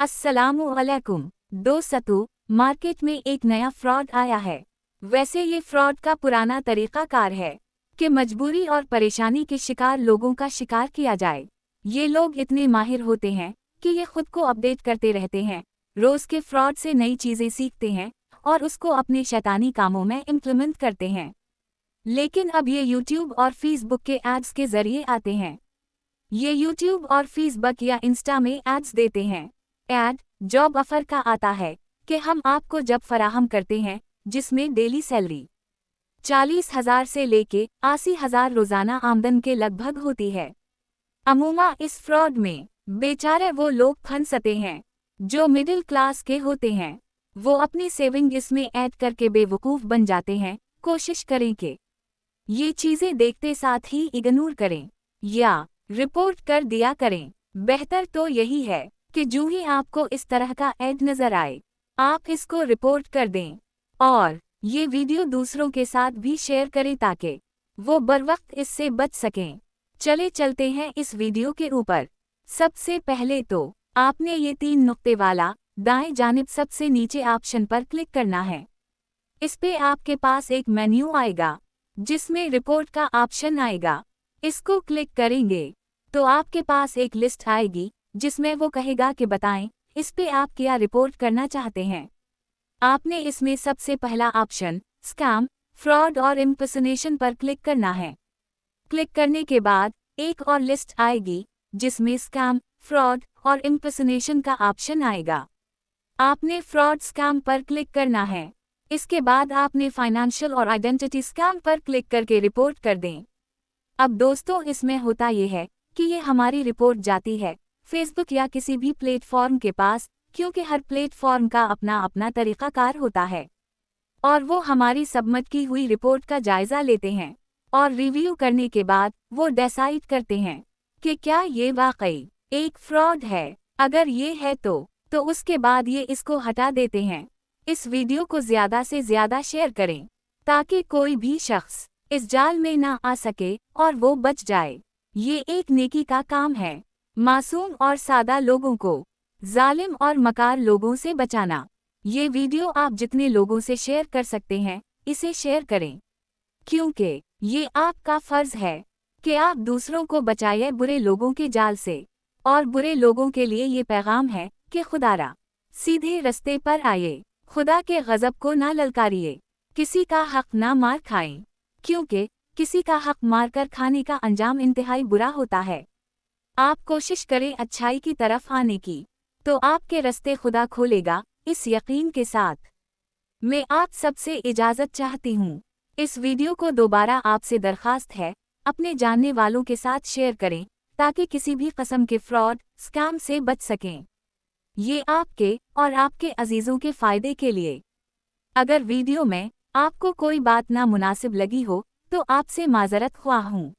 अस्सलामुअलैकुम दोस्तों, मार्केट में एक नया फ्रॉड आया है। वैसे ये फ्रॉड का पुराना तरीक़ाकार है कि मजबूरी और परेशानी के शिकार लोगों का शिकार किया जाए। ये लोग इतने माहिर होते हैं कि ये खुद को अपडेट करते रहते हैं, रोज़ के फ्रॉड से नई चीज़ें सीखते हैं और उसको अपने शैतानी कामों में इम्प्लीमेंट करते हैं। लेकिन अब ये यूट्यूब और फेसबुक के एड्स के ज़रिए आते हैं। ये यूट्यूब और फेसबुक या इंस्टा में एड्स देते हैं। ऐड जॉब ऑफर का आता है कि हम आपको जॉब फराहम करते हैं जिसमें डेली सैलरी 40,000 से लेके 80,000 रोजाना आमदन के लगभग होती है। अमूमा इस फ्रॉड में बेचारे वो लोग फंसते हैं जो मिडिल क्लास के होते हैं। वो अपनी सेविंग इसमें ऐड करके बेवकूफ़ बन जाते हैं। कोशिश करें कि ये चीज़ें देखते साथ ही इग्नोर करें या रिपोर्ट कर दिया करें। बेहतर तो यही है कि जो ही आपको इस तरह का ऐड नज़र आए आप इसको रिपोर्ट कर दें और ये वीडियो दूसरों के साथ भी शेयर करें ताकि वो बरवक्त इससे बच सकें। चलते हैं इस वीडियो के ऊपर। सबसे पहले तो आपने ये 3 नुक्ते वाला दाएं जानिब सबसे नीचे ऑप्शन पर क्लिक करना है। इस पे आपके पास एक मेन्यू आएगा जिसमें रिपोर्ट का ऑप्शन आएगा। इसको क्लिक करेंगे तो आपके पास एक लिस्ट आएगी जिसमें वो कहेगा कि बताएं इस पे आप क्या रिपोर्ट करना चाहते हैं। आपने इसमें सबसे पहला ऑप्शन स्कैम, फ्रॉड और इम्पर्सनेशन पर क्लिक करना है। क्लिक करने के बाद एक और लिस्ट आएगी जिसमें स्कैम, फ्रॉड और इम्पर्सनेशन का ऑप्शन आएगा। आपने फ्रॉड स्कैम पर क्लिक करना है। इसके बाद आपने फाइनेंशियल और आइडेंटिटी स्कैम पर क्लिक करके रिपोर्ट कर दें। अब दोस्तों, इसमें होता ये है कि ये हमारी रिपोर्ट जाती है फेसबुक या किसी भी प्लेटफॉर्म के पास, क्योंकि हर प्लेटफॉर्म का अपना अपना तरीक़ाकार होता है और वो हमारी सबमिट की हुई रिपोर्ट का जायज़ा लेते हैं और रिव्यू करने के बाद वो डिसाइड करते हैं कि क्या ये वाकई एक फ्रॉड है। अगर ये है तो उसके बाद ये इसको हटा देते हैं। इस वीडियो को ज़्यादा से ज़्यादा शेयर करें ताकि कोई भी शख्स इस जाल में ना आ सके और वो बच जाए। ये एक नेकी का काम है, मासूम और सादा लोगों को जालिम और मकार लोगों से बचाना। ये वीडियो आप जितने लोगों से शेयर कर सकते हैं इसे शेयर करें, क्योंकि ये आपका फ़र्ज़ है कि आप दूसरों को बचाइए बुरे लोगों के जाल से। और बुरे लोगों के लिए ये पैगाम है कि खुदारा सीधे रास्ते पर आइए, खुदा के गज़ब को ना ललकारिए, किसी का हक़ ना मार खाएं, क्योंकि किसी का हक़ मार कर खाने का अंजाम इंतहाई बुरा होता है। आप कोशिश करें अच्छाई की तरफ आने की तो आपके रास्ते खुदा खोलेगा। इस यकीन के साथ मैं आप सबसे इजाज़त चाहती हूँ। इस वीडियो को दोबारा आपसे दरख्वास्त है अपने जानने वालों के साथ शेयर करें ताकि किसी भी किस्म के फ्रॉड स्कैम से बच सकें। ये आपके और आपके अजीज़ों के फ़ायदे के लिए। अगर वीडियो में आपको कोई बात नामुनासिब लगी हो तो आपसे माज़रत ख्वाह हूँ।